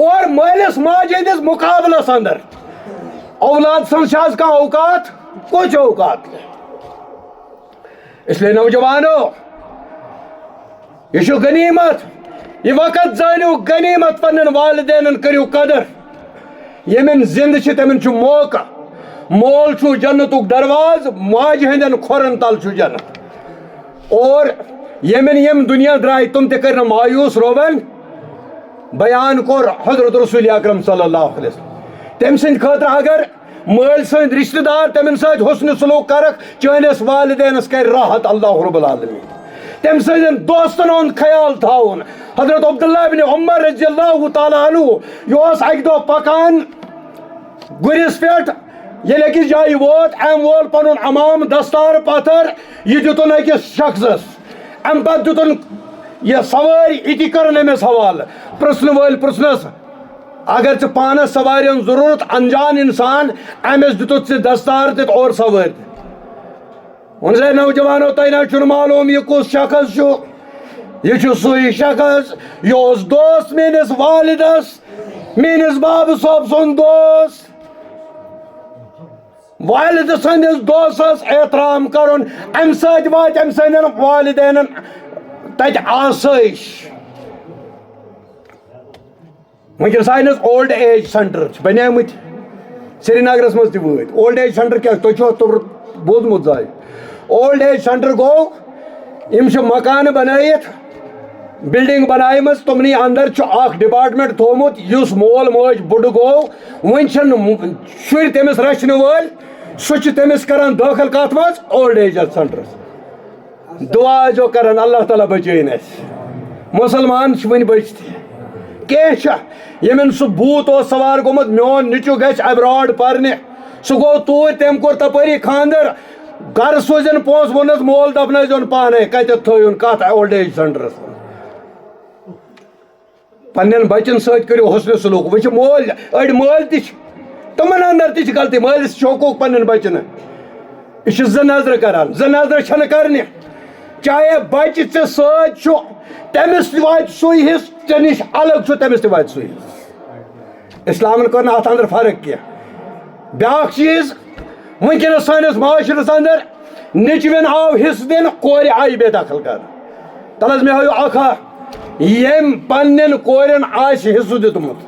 اور مٲلِس ماجہِ ہٕنٛدِس مقابلس اندر اولاد سٕنٛز چھِ آز کانٛہہ اوقات کچھ اوقات اس لیے نوجوانو یہ چھُ غنیمت یہ وقت زٲنِو غنیمت پننٮ۪ن والدینن کٔرِو قدر ییٚمٮ۪ن زِندٕ چھِ تِمن چھُ موقع مول چھُ جنتُک درواز ماجہِ ہٕنٛدٮ۪ن کھۄرن تل چھُ جنت اور ییٚمٮ۪ن یِم دُنیا درٛاے تِم تہِ کٔرۍ نہٕ مایوٗس روبن بیان کوٚر حضرت رسول اکرم صلی اللہ علیہ وسلم تٔمۍ سٕنٛدِ خٲطرٕ اگر مٲلۍ سٕنٛدۍ رشتہٕ دار تِمن سۭتۍ حسنہِ سلوٗک کرکھ چٲنِس والدینس کرِ راحت اللہ رب العالمین تٔمۍ سٕنٛدٮ۪ن دوستن ہُنٛد خیال تھاوُن حضرت عبداللہ ابن عمر رضی اللہ تعالیٰ عنہ یہِ اوس اکہِ دۄہ پکان گُرِس پٮ۪ٹھ ییٚلہِ أکِس جایہِ ووت أمۍ وول پنُن عمام دستار پتھر یہِ دِتُن أکِس شخصس امہِ پتہٕ دِتُن یہ سوٲرۍ اِتی کٔرٕن أمِس حوالہٕ پرٛژھنہٕ وٲلۍ پرٛژھنس اگر ژےٚ پانس سوارِ ہٕنٛز ضروٗرت انجان انسان أمِس دِتُتھ ژےٚ دستار دِتھ اور سوٲرۍ دِتھ وۄنۍ زَے نوجوانو تۄہہِ نہ چھُنہٕ معلوٗم یہِ کُس شخص چھُ یہ چھُ سُے شخص یہِ اوس دوست میٲنِس والدس میٲنِس بابہٕ صٲب سُنٛد دوست والد سٕنٛدِس دوستس احترام کرُن امہِ سۭتۍ واتہِ أمۍ سٕنٛدٮ۪ن والدینن تتہِ آسٲیِش وٕنکیٚنس آیہِ نہٕ حظ اولڈ ایج سینٹر چھِ بنیمٕتۍ سرینگرس منٛز تہِ وٲتۍ اولڈ ایج سینٹر کیٛاہ تۄہہِ چھُوا بوٗزمُت زایہِ اولڈ ایج سینٹر گوٚو یم مکان بنائت بلڈنگ بنائم تمنی اندر اخ ڈپارٹمنٹ تھومت اس مول موج بڑ گو ون شر تمس رچن ول سہ تمس کران داخل کت مز اولڈ ایج سینٹرس دعا جو کران اللہ تعالیٰ بچین اس مسلمان ون بچت یمن سہ بھوت سوار گومت میون نچو گھس ابراڈ پرنہ سہ گو تور تم کور تپری خاندر گھر سوزن پونس وونس مول دپن پانے کتھ تھون کت اولڈ ایج سینٹرس پنن بچن ست کرو حسن سلوک وچ مول اڑ مول تمن اندر تہ غلطی مالس شوقوک پنن بچن یہ زٕ نظر کران زٕ نظر چھنہ کرنہ چاہے بچہ ژے ست چھُ تمس تہ واتہِ سُے حصہٕ ژے نش الگ چھُ تمس تہ واتہِ سُے حصہٕ اسلامن کٔر نہٕ اتھ اندر فرق کینٛہہ بیاکھ چیٖز ونکیٚنس سٲنِس معاشرس اندر نیٚچوٮ۪ن آو حصہٕ دِنہٕ کورِ آیہِ بے دخل کرنہٕ تل حظ مےٚ ہٲیِو اکھ یم پنن کورین آسہِ حصہٕ دیُتمُت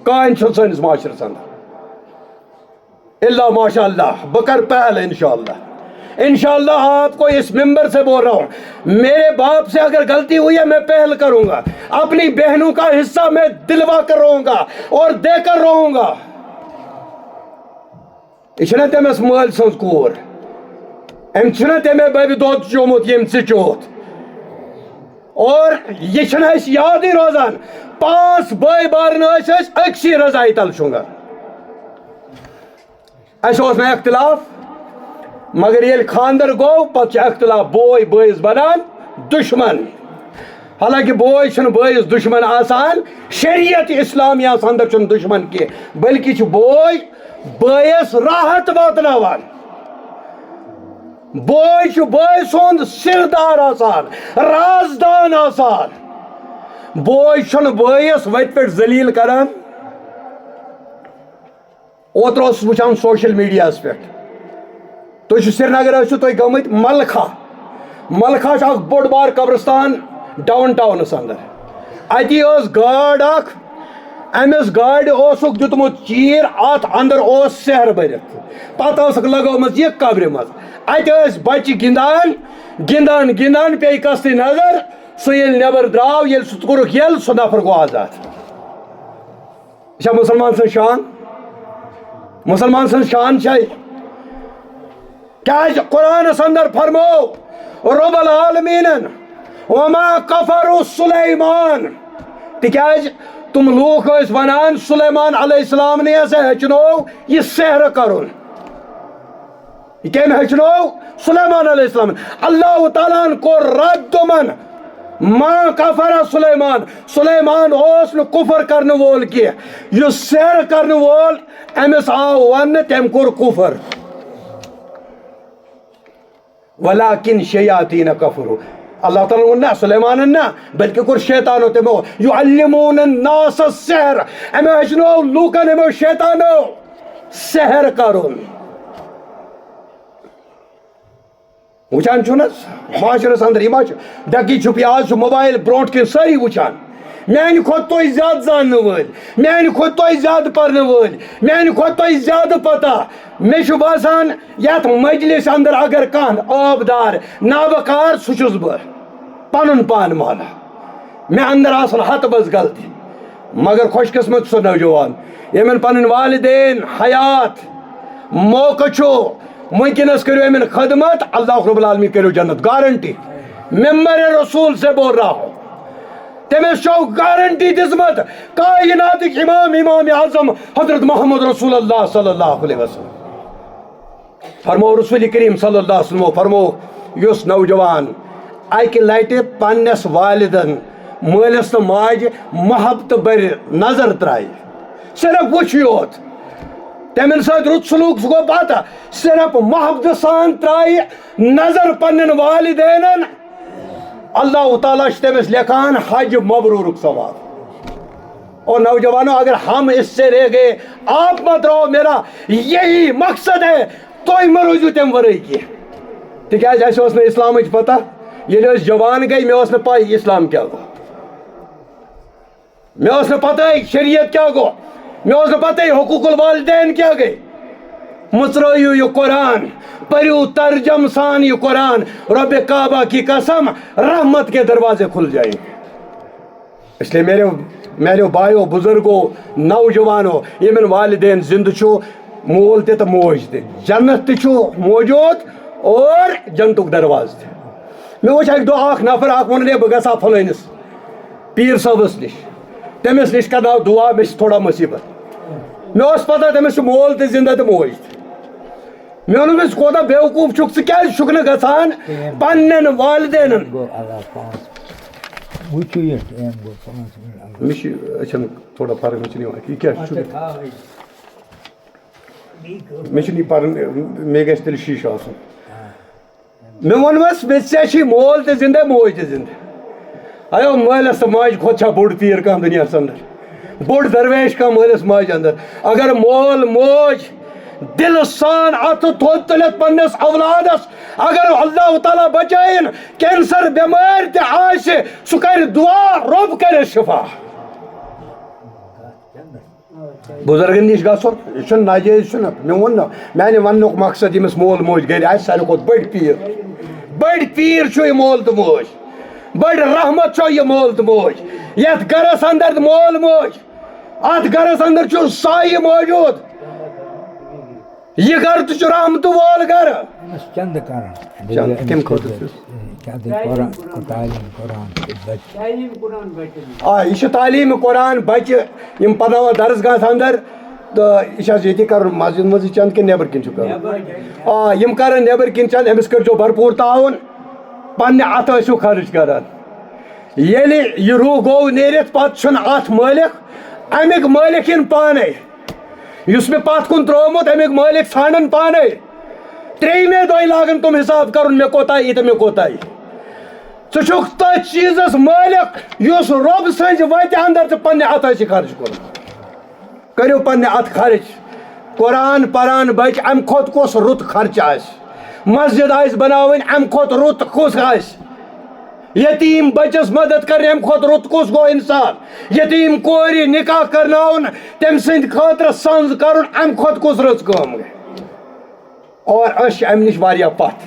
کٕہٕنۍ چھُنہٕ سٲنِس معاشرس اندر اللہ ماشاء اللہ بہ کر پہل انشاءاللہ آپ کو اس ممبر سے بول رہا ہوں میرے باپ سے اگر غلطی ہوئی ہے میں پہل کروں گا اپنی بہنوں کا حصہ میں دلوا کر رہوں گا اور دے کر رہوں گا یہ چھنا تمس مال سنز کور ام چھنا تمے بابی دود چومت یم ژٕ چوت اور یہ چھنا اس یاد ہی روزان 5 بٲے بارن ٲسۍ أسۍ أکسٕے رضایہِ تل شُنٛگان اَسہِ اوس نہٕ اختلاف مگر ییٚلہِ خاندر گوٚو پتہٕ چھُ اختلاف بوے بٲیِس بنان دشمن حالانکہ بوے چھُنہٕ بٲیِس دشمن آسان شریعت اسلامیہس اندر چھُنہٕ دشمن کینٛہہ بلکہ چھُ بوے بٲیِس راحت واتناوان بوے چھُ بٲے سُنٛد سردار آسان رازدان آسان بوے چھُنہٕ بٲیِس وتہِ پٮ۪ٹھ ذلیٖل کران اوترٕ اوسُس وٕچھان سوشل میڈیاہس پٮ۪ٹھ تُہۍ چھِو سرینگر ٲسِو تُہۍ گٔمٕتۍ ملکھا چھُ اکھ بوٚڑ بار قبرستان ڈاوُن ٹاونس اندر اتی ٲس گاڈ اکھ امس گاڑِ اوسُکھ دیُتمُت چیٖر اتھ اندر اوس سحر بٔرِتھ پتہٕ ٲسکھ لگٲومٕژ یہِ قبرِ منٛز اتہِ ٲسۍ بچہِ گِنٛدان پیٚیہِ قصدٕ نظر سُہ ییٚلہِ نٮ۪بر درٛاو ییٚلہِ سُہ کوٚرُکھ ییٚلہِ سُہ نفر گوٚو آزاد یہِ چھا مُسلمان سٕنٛز شان مسلمان سن شان چھے کیاز قرآنس اندر فرمو رب العالمینن وما کفروا سلیمان تکیاز تم لوگ ٲسۍ ونان سلیمان علیہ السلام نے ہسا ہیٚچھنو یہ سحر کرُن یہ کٔمۍ ہیٚچھنو سلیمان علیہ السلام اللہ تعالیٰ ہن کوٚر رد دوٚپُن ما کفر سلیمان اوس نہٕ کفر کرنہٕ وول کینٛہہ یُس سحر کرنہٕ وول امس آو وننہٕ تٔمۍ کوٚر کفر ولکن شیاطین کفروا اللہ تعالیٰ ووٚن نہ سلیمانن نہ بلکہ کوٚر شیطانو تِمو یعلمون الناس السحر امو ہیٚچھنو لوٗکن یِمو شیطانو سحر کرُن وچان چھُ نہ معاشرس اندر یہِ ما چھُ ڈکی چھُپی آز چھُ موبایل برونٛٹھ کِنۍ سٲری وٕچھان میانہِ کھۄتہٕ تۄہہِ زیادٕ زاننہٕ وٲلۍ میانہِ کھۄتہٕ تۄہہِ زیادٕ پرنہٕ وٲلۍ میانہِ کھۄتہٕ تۄہہِ زیادٕ پتہ مےٚ چھُ باسان یتھ مجلس اندر اگر کانٛہہ آبدار نابکار سُہ چھُس بہٕ پنُن پان مانان مےٚ اندر آسن ہتہٕ بس غلطی مگر خوش قسمت سُہ نوجوان یِمن پنٕنۍ والدین حیات موقع چھُ ونکیٚنس کٔرِو یِمن خدمت اللہ رب العالمین کٔرِو جنت گارنٹی ممبر رسول سے بول رہا ہوں تمس چھو گارنٹی دِژمٕژ کائناتٕکۍ امام اعظم حضرت محمد رسول اللہ صلی اللہ علیہ وسلم فرمو رسول کریم صلی اللہ علیہ وسلم فرمو یُس نوجوان اکہِ لٹہِ پننس والدن مٲلِس تہٕ ماجہِ محبتہٕ بٔرِ نظر ترایہِ صرف وٕچھِ یوت تمن سۭتۍ رُت سلوٗک سُہ گوٚو پتہ صرف محبتہٕ سان ترایہِ نظر پننٮ۪ن والدینن اللہ تعالیٰ چھُ تٔمِس لیکھان حج مبروٗرُک ثواب اور نوجوانوں اگر ہم اس سے رہ گئے آپ مت رہو میرا یہی مقصد ہے تُہۍ مہ روٗزِو تمہِ ورٲے کینٛہہ تِکیازِ اَسہِ اوس نہٕ اِسلامٕچ پتہ ییٚلہِ أسۍ جوان گٔے مےٚ اوس نہٕ پاے اِسلام کیٛاہ گوٚو مےٚ اوس نہٕ پتہٕے شریعت کیٛاہ گوٚو مےٚ اوس نہٕ پتہٕے حقوٗق الوالدین کیٛاہ گٔے مصرائیو یہ قرآن، پریو ترجم سان یہ قرآن، رب کعبہ کی قسم رحمت کے دروازے کھل جائیں گے. اس لیے میرے بھائیو بزرگو نوجوانو یمن والدین زندہ چھو مول تے تو موج تے جنت تے چھو موجود اور جنتک دروازہ تے. میں وچھ ایک دو نفر ون بہ گژھا فلٲنِس پیر صٲبس نش تٔمِس نش کرناو دعا مےٚ چھِ تھوڑا مصیبت. مےٚ اوس پتہ تٔمِس چھُ مول تہِ زندہ تہٕ موج تہِ. مےٚ ووٚنُس أمِس کوتاہ بیوقوٗف چھُکھ ژٕ کیٛازِ چھُکھ نہٕ گژھان پننٮ۪ن والدینن. مےٚ چھِ أچھن تھوڑا فرق مےٚ چھِنہٕ یِوان یہِ کیٛاہ چھُ مےٚ چھُنہٕ یہِ پرُن مےٚ گژھِ تیٚلہِ شیٖشہٕ آسُن. مےٚ ووٚنمَس ژےٚ چھُے مول تہِ زندہ موج تہِ زندہ. اَیو مٲلِس تہٕ ماجہِ کھۄتہٕ چھا بوٚڑ پیٖر کانٛہہ دُنیاہس انٛدر، بوٚڑ درویش کانٛہہ مٲلِس ماجہِ انٛدر. اگر مول موج دل سان اتھٕ تھوٚد تُلِتھ پننِس اولادس اگر اللہ تعالیٰ بچٲیِن کینسر بٮ۪مٲرۍ تہِ آسہِ سُہ کرِ دعا رۄب کرٮ۪س شفا. بُزرگن نِش گژھُن یہِ چھُنہٕ ناجٲیز چھُنہ. مےٚ ووٚن نہ میانہِ وننُک مقصد ییٚمِس مول موج گرِ آسہِ ساروی کھۄتہٕ بٔڑۍ پیٖر چھُ یہِ مول تہٕ موج، بٔڑ رحمت چھو یہ مول تہٕ موج. یتھ گرس اندر مول موج اتھ گرس اندر چھُ سایہِ موجود. یہ گھر تہ چھُ رحمتہٕ وول گھر. چند کران کمہِ خٲطرٕ چھُس یہ چھُ تعلیٖم قرآن بچہِ یِم پرناوان درسگاہس اندر تہٕ یہِ چھِ حظ ییٚتی کرُن مسجد منٛزٕے چند کِنہٕ نٮ۪بر کِنۍ چھُ کرُن؟ یِم کرن نٮ۪بر کِنۍ چند. أمِس کٔرۍزیو بھرپوٗر تعاوُن، پننہِ اتھٕ ٲسِو خرٕچ کران. ییٚلہِ یہِ روح گوٚو نیٖرِتھ پتہٕ چھُنہٕ اتھ مٲلِک، امیُک مٲلِک یِن پانے. یُس مےٚ پتھ کُن ترٛوومُت امیُک مٲلِک ژھانڈن پانے. ترٛیٚیِمے دۄہہِ لاگن تِم حساب کرُن مےٚ کوتاہ یی تہٕ مےٚ کوتاہ یی. ژٕ چھُکھ تٔتھۍ چیٖزس مٲلِک یُس رۄب سٕنٛزِ وتہِ اندر ژٕ پننہِ اتھٕ ٲسۍ خرٕچ کوٚرمُت. کٔرِو پننہِ اتھٕ خرٕچ. قرآن پران بچہِ امہِ کھۄتہٕ کُس رُت خرچہٕ آسہِ؟ مسجد آسہِ بناوٕنۍ امہِ کھۄتہٕ رُت کُس آسہِ؟ یتیٖم بچس مدد کرنہِ امہِ کھۄتہٕ رُت کُس گوٚو انسان؟ یتیٖم کورِ نکاح کرناوُن تٔمۍ سٕنٛدِ خٲطرٕ سنٛز کرُن امہِ کھۄتہٕ کُس رٕژ کٲم گٔے؟ اور أسۍ چھِ امہِ نِش واریاہ پتھ.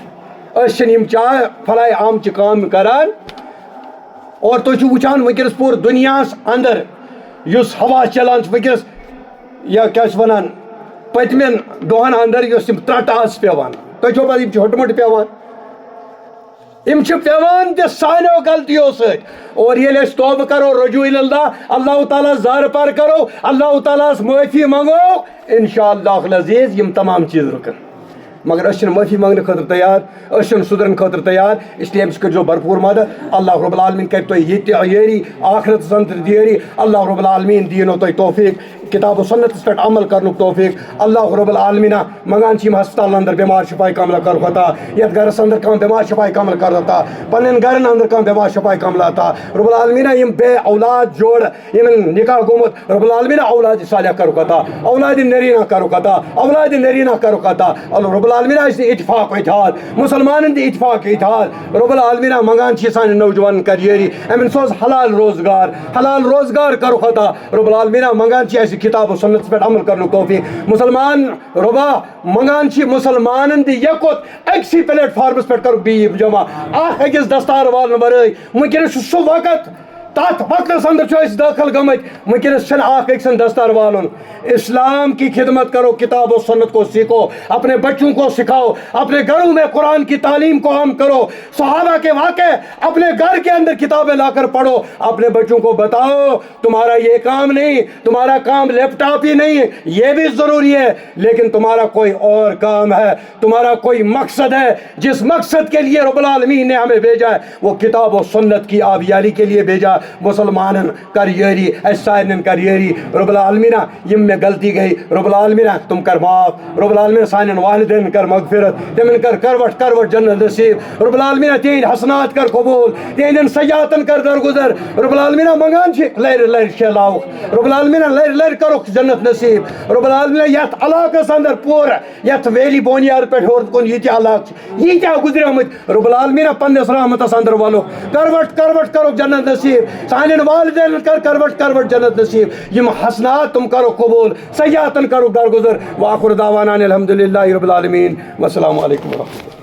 أسۍ چھِنہٕ یِم چاہے فلاے آمچہِ کامہِ کران. اور تُہۍ چھِو وٕچھان وٕنکیٚنس پوٗرٕ دُنیاہس اندر یُس ہوا چلان چھُ وٕنکیٚنس یا کیٛاہ چھِ ونان پٔتمٮ۪ن دۄہن اندر یۄس یِم ترٛٹہٕ آسہٕ پیٚوان تۄہہِ چھو پتہ یِم چھِ ہُٹہٕ مُٹہٕ پیٚوان. یِم چھِ پیٚوان تہِ سانیو غلطیو سۭتۍ. اور ییٚلہِ أسۍ توبہٕ کرو رجوع اللہ اللہ تعالیٰ زارٕ پار کرو اللہ تعالیٰ ہس معٲفی منگو انشاء اللہ العزیز یِم تمام چیٖز رُکن. مگر أسۍ چھِنہٕ معٲفی منگنہٕ خٲطرٕ تیار، أسۍ چھِنہٕ سُدرن خٲطرٕ تیار. اس لیے أمِس کٔرۍزیو بھرپوٗر مدد. اللہ رب العالمیٖن کرِ تۄہہِ ییٚتہِ یٲری آخرتس اندر تہِ یٲری. اللہ رب العالمیٖن دِیِنو تۄہہِ توفیٖق کتاب و سنتس پٮ۪ٹھ عمل کرنُک توفیٖق. اللہ رب العالمیٖنہ منگان چھِ یِم ہسپتالن اندر بٮ۪مار شفاے کاملہ کرُکھ عطا. یتھ گرس اندر کانٛہہ بٮ۪مار شفاے کاملہ کر عطا. پننٮ۪ن گرن اندر کانٛہہ بٮ۪مار شفاے کاملہ عطا. رب العالمیٖنہ یِم بے اولاد جوڑٕ یِمن نکاح گوٚمُت رب العالمیٖنہ اولادِ صالحہ کرُکھ عطا، اولادِ نریٖنہ کرُکھ عطا، اولادِ نریٖنہ کرُکھ عطا. اللہ رب العالمیٖنہ اَسہِ دِ اتفاق اتحاد، مسلمانن دِ اتفاق اتحاد. رب العالمیٖنہ منگان چھِ سانہِ نوجوانن کر یٲری، امن سوز حلال روزگار کرُکھ عطا. رب العالمیٖنہ منگان چھِ اَسہِ کتاب و سنتس پٮ۪ٹھ عمل کرنُک توفیٖق. مسلمان رۄبا منگان چھِ مسلمانن دِ یکُت أکسٕے پلیٹ فارمس پٮ۪ٹھ کرُکھ بیٖب جمع اکھ أکِس دستار والنہٕ ورٲے. وٕنکیٚنس چھُ سُہ وقت تتھ وقتس اندر چھِ أسۍ دٲخل گٔمٕتۍ. وٕنکیٚنس چھُنہٕ اکھ أکۍ سُنٛد دستار والُن. اسلام کی خدمت کرو، کتاب و سنت کو سیکھو، اپنے بچوں کو سکھاؤ، اپنے گھروں میں قرآن کی تعلیم کو عام کرو. صحابہ کے واقعے اپنے گھر کے اندر کتابیں لا کر پڑھو. اپنے بچوں کو بتاؤ تمہارا یہ کام نہیں، تمہارا کام لیپ ٹاپ ہی نہیں، یہ بھی ضروری ہے، لیکن تمہارا کوئی اور کام ہے، تمہارا کوئی مقصد ہے. جس مقصد کے لیے رب العالمین نے ہمیں بھیجا ہے وہ کتاب و سنت کی آبیاری کے لیے بھیجا. مسلمانن کر یٲری، اَسہِ سارنٕے کر یٲری. رب العالمیٖنہ یِم مےٚ غلطی گٔے رب العالمیٖنہ تِم کر معاف. رب العالمیٖنہ سانٮ۪ن والدین کر مغفرت، تِمن کر کروٹ جنت نصیب. رب العالمیٖنہ تِہنٛدۍ حسنات کر قبوٗل، تِہنٛدٮ۪ن سیاحتن کر درگُزر. رب العالمیٖنہ منگان چھِ لرِ لرِ شیلاوُکھ. رب العالمیٖنہ لرِ لرِ کروکھ جنت نصیب. رب العالمیٖنہ یتھ علاقس اندر پوٗرٕ یتھ ویلی بونیار پٮ۪ٹھ ہیوٚر کُن ییٖتیٛاہ علاقہٕ چھِ ییٖتیٛاہ گُزریمٕتۍ رب العالمیٖنہ پننِس رحمتس اندر ولُکھ. کروٹ کروکھ جنت نصیب. سانن والدین کر کروٹ جنت نصیب یم حسنات تم کرو قبول سیاحتن کرو درگزر واخر دعوانا الحمدللہ رب العالمین والسلام علیکم ورحمۃ اللہ